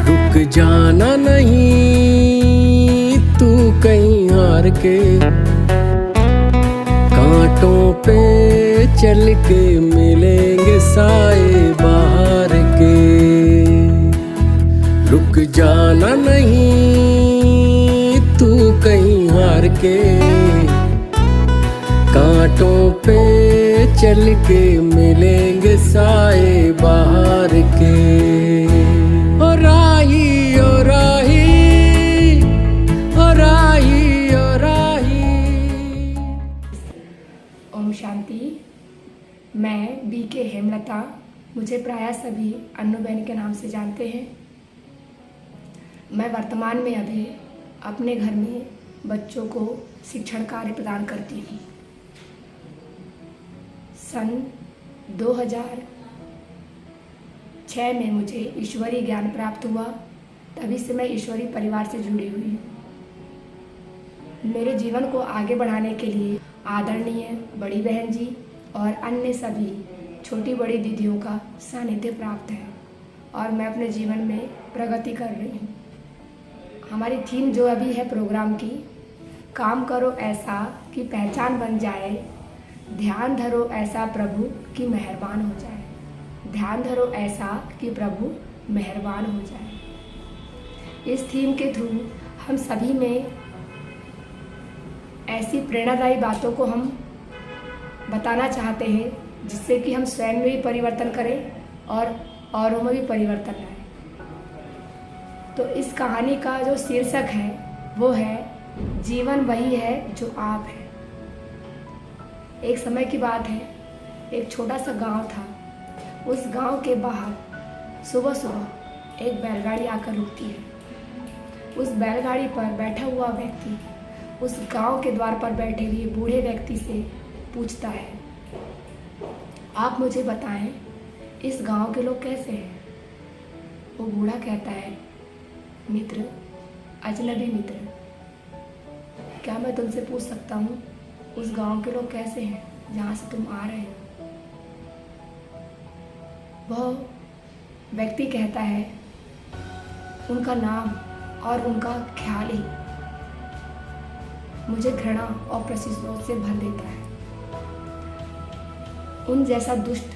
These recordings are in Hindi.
रुक जाना नहीं तू कहीं हार के, कांटों पे चल के मिलेंगे साए बाहर के। रुक जाना नहीं तू कहीं हार के, कांटों पे चल के मिलेंगे साए बाहर के। ओ राही ओ राही ओ राही ओ राही। ओम शांति। मैं BK हेमलता, मुझे प्रायः सभी अन्नू बहन के नाम से जानते हैं। मैं वर्तमान में अभी अपने घर में बच्चों को शिक्षण कार्य प्रदान करती हूँ। सन 2006 में मुझे ईश्वरीय ज्ञान प्राप्त हुआ, तभी से मैं ईश्वरीय परिवार से जुड़ी हुई हूँ। मेरे जीवन को आगे बढ़ाने के लिए आदरणीय बड़ी बहन जी और अन्य सभी छोटी बड़ी दीदियों का सानिध्य प्राप्त है और मैं अपने जीवन में प्रगति कर रही हूँ। हमारी थीम जो अभी है प्रोग्राम की, काम करो ऐसा कि पहचान बन जाए, ध्यान धरो ऐसा प्रभु कि मेहरबान हो जाए। ध्यान धरो ऐसा कि प्रभु मेहरबान हो जाए। इस थीम के थ्रू हम सभी में ऐसी प्रेरणादायी बातों को हम बताना चाहते हैं जिससे कि हम स्वयं में भी परिवर्तन करें और औरों में भी परिवर्तन लाएं। तो इस कहानी का जो शीर्षक है वो है जीवन वही है जो आप हैं। एक समय की बात है, एक छोटा सा गांव था। उस गांव के बाहर सुबह सुबह एक बैलगाड़ी आकर रुकती है। उस बैलगाड़ी पर बैठा हुआ व्यक्ति उस गांव के द्वार पर बैठे हुए बूढ़े व्यक्ति से पूछता है, आप मुझे बताएं इस गांव के लोग कैसे हैं। वो बूढ़ा कहता है, मित्र, अजनबी मित्र, क्या मैं तुमसे पूछ सकता हूँ उस गांव के लोग कैसे हैं जहाँ से तुम आ रहे हो। वह व्यक्ति कहता है, उनका नाम और उनका ख्याल ही मुझे घृणा और प्रतिशोध से भर देता है। उन जैसा दुष्ट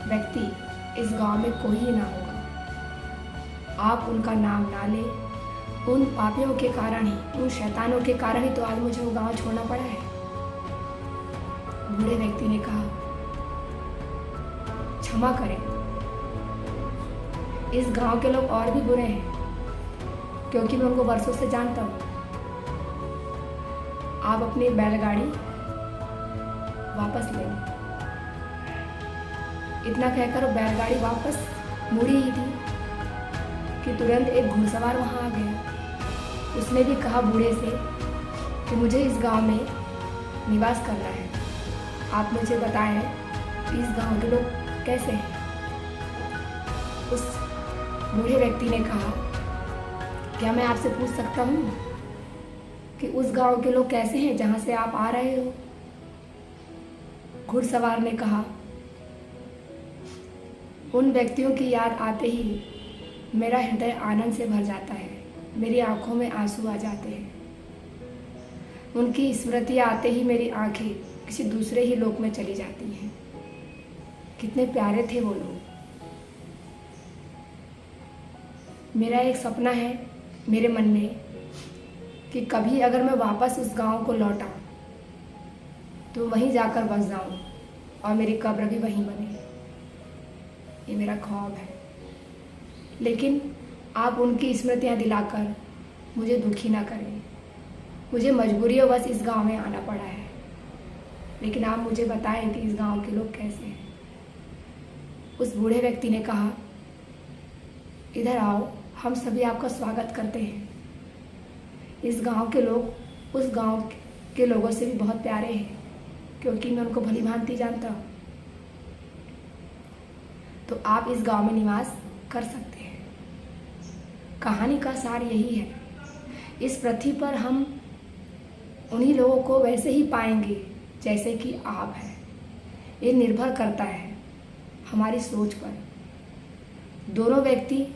व्यक्ति इस गांव में कोई ही ना होगा। आप उनका नाम ना लें। उन पापियों के कारण ही, उन शैतानों के कारण ही तो आज मुझे वो गांव छोड़ना पड़ा है। बूढ़े व्यक्ति ने कहा, क्षमा करें, इस गांव के लोग और भी बुरे हैं क्योंकि मैं उनको वर्षों से जानता हूं। आप अपनी बैलगाड़ी वापस ले लें। इतना कहकर वो बैलगाड़ी वापस मुड़ी ही थी कि तुरंत एक घुड़सवार वहां आ गया। उसने भी कहा बूढ़े से कि मुझे इस गांव में निवास करना है, आप मुझे बताएं कि इस गांव के लोग कैसे हैं। उस बूढ़े व्यक्ति ने कहा, क्या मैं आपसे पूछ सकता हूँ कि उस गांव के लोग कैसे हैं जहाँ से आप आ रहे हो। घुड़सवार ने कहा, उन व्यक्तियों की याद आते ही मेरा हृदय आनंद से भर जाता है, मेरी आंखों में आंसू आ जाते हैं। उनकी स्मृतियाँ आते ही मेरी आंखें किसी दूसरे ही लोक में चली जाती हैं। कितने प्यारे थे वो लोग। मेरा एक सपना है मेरे मन में कि कभी अगर मैं वापस उस गांव को लौटा तो वहीं जाकर बस जाऊं और मेरी कब्र भी वहीं बने। ये मेरा ख्वाब है। लेकिन आप उनकी स्मृतियाँ दिलाकर मुझे दुखी ना करें। मुझे मजबूरीवश इस गांव में आना पड़ा है, लेकिन आप मुझे बताएं कि इस गांव के लोग कैसे हैं। उस बूढ़े व्यक्ति ने कहा, इधर आओ, हम सभी आपका स्वागत करते हैं। इस गांव के लोग उस गांव के लोगों से भी बहुत प्यारे हैं क्योंकि मैं उनको भली भांति जानता हूँ। तो आप इस गांव में निवास कर सकते हैं। कहानी का सार यही है, इस पृथ्वी पर हम उन्हीं लोगों को वैसे ही पाएंगे जैसे कि आप हैं। ये निर्भर करता है हमारी सोच पर। दोनों व्यक्ति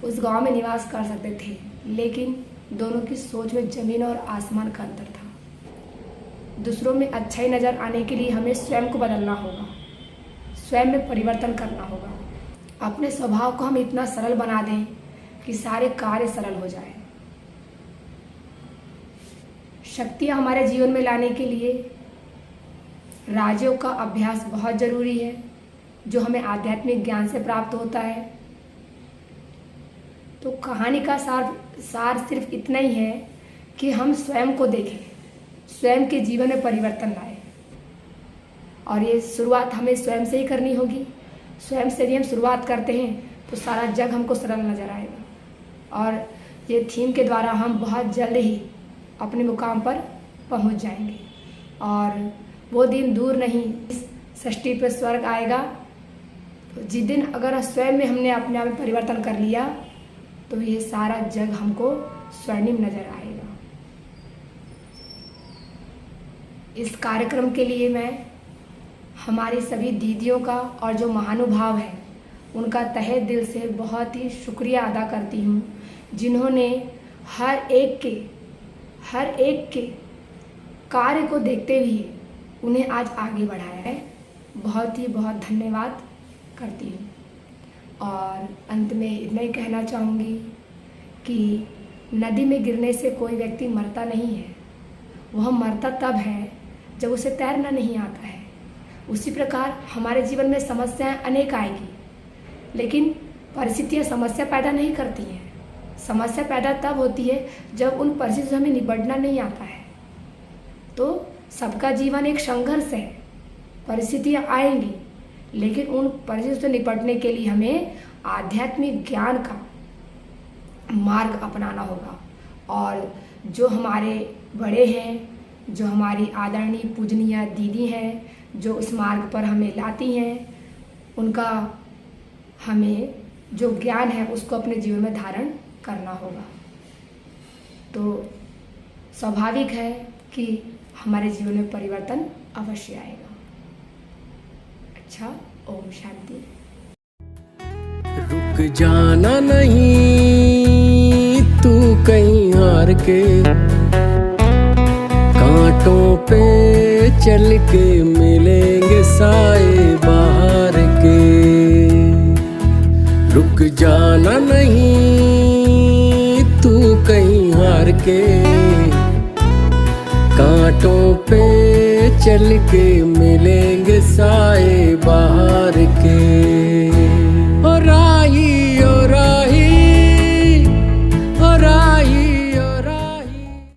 उस गांव में निवास कर सकते थे, लेकिन दोनों की सोच में ज़मीन और आसमान का अंतर था। दूसरों में अच्छाई नज़र आने के लिए हमें स्वयं को बदलना होगा, स्वयं में परिवर्तन करना होगा। अपने स्वभाव को हम इतना सरल बना दें कि सारे कार्य सरल हो जाए। शक्तियाँ हमारे जीवन में लाने के लिए राजयोग का अभ्यास बहुत ज़रूरी है, जो हमें आध्यात्मिक ज्ञान से प्राप्त होता है। तो कहानी का सार सिर्फ इतना ही है कि हम स्वयं को देखें, स्वयं के जीवन में परिवर्तन लाएं। और ये शुरुआत हमें स्वयं से ही करनी होगी। स्वयं से यदि हम शुरुआत करते हैं तो सारा जग हमको सरल नज़र आएगा, और ये थीम के द्वारा हम बहुत जल्द ही अपने मुकाम पर पहुंच जाएंगे। और वो दिन दूर नहीं, षष्ठी पर स्वर्ग आएगा। तो जिस दिन अगर स्वयं में हमने अपने आप में परिवर्तन कर लिया तो ये सारा जग हमको स्वर्णिम नजर आएगा। इस कार्यक्रम के लिए मैं हमारी सभी दीदियों का और जो महानुभाव है उनका तहे दिल से बहुत ही शुक्रिया अदा करती हूँ, जिन्होंने हर एक के कार्य को देखते हुए उन्हें आज आगे बढ़ाया है। बहुत धन्यवाद करती हूँ। और अंत में इतना ही कहना चाहूँगी कि नदी में गिरने से कोई व्यक्ति मरता नहीं है, वह मरता तब है जब उसे तैरना नहीं आता है। उसी प्रकार हमारे जीवन में समस्याएं अनेक आएगी, लेकिन परिस्थितियाँ समस्या पैदा नहीं करती हैं। समस्या पैदा तब होती है जब उन परिस्थितियों से हमें निपटना नहीं आता है। तो सबका जीवन एक संघर्ष है, परिस्थितियाँ आएंगी, लेकिन उन परिस्थितियों से निपटने के लिए हमें आध्यात्मिक ज्ञान का मार्ग अपनाना होगा। और जो हमारे बड़े हैं, जो हमारी आदरणीय पूजनीय दीदी हैं, जो उस मार्ग पर हमें लाती हैं, उनका हमें जो ज्ञान है उसको अपने जीवन में धारण करना होगा। तो स्वाभाविक है कि हमारे जीवन में परिवर्तन अवश्य आएगा। अच्छा, ओम शांति। रुक जाना नहीं तू कहीं हार के, कांटों पे चल के मिलेंगे साए बाहर के। रुक जाना नहीं तू कहीं हार के, कांटों पे चल के मिलेंगे साए बाहर के।